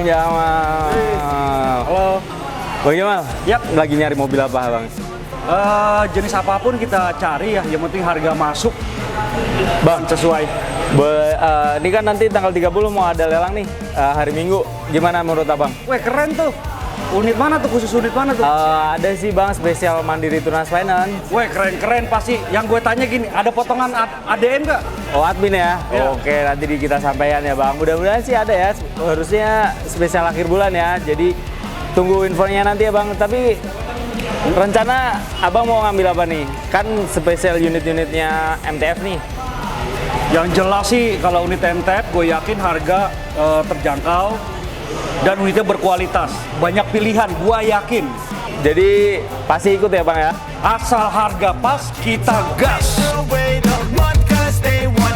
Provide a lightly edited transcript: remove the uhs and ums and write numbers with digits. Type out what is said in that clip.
Jamal. Halo. Bang Jamal, Yap. lagi nyari mobil apa Bang? Jenis apapun kita cari ya, yang penting harga masuk. Bang, sesuai. Ini kan nanti tanggal 30 mau ada lelang nih, hari Minggu. Gimana menurut Abang? Weh, keren tuh. Unit mana tuh, khusus unit mana tuh? Ada sih Bang, spesial Mandiri Tunas Finance. Weh, keren-keren pasti. Yang gue tanya gini, ada potongan ADM nggak? Oh, admin ya? Iya. Oke, nanti kita sampaikan ya Bang. Mudah-mudahan sih ada ya, harusnya spesial akhir bulan ya. Jadi tunggu infonya nanti ya Bang. Tapi rencana Abang mau ngambil apa nih? Kan spesial unit-unitnya MTF nih. Yang jelas sih kalau unit MTF gue yakin harga terjangkau dan unitnya berkualitas. Banyak pilihan, gue yakin. Jadi pasti ikut ya Bang ya? Asal harga pas, kita gas. Wait a month 'cause they want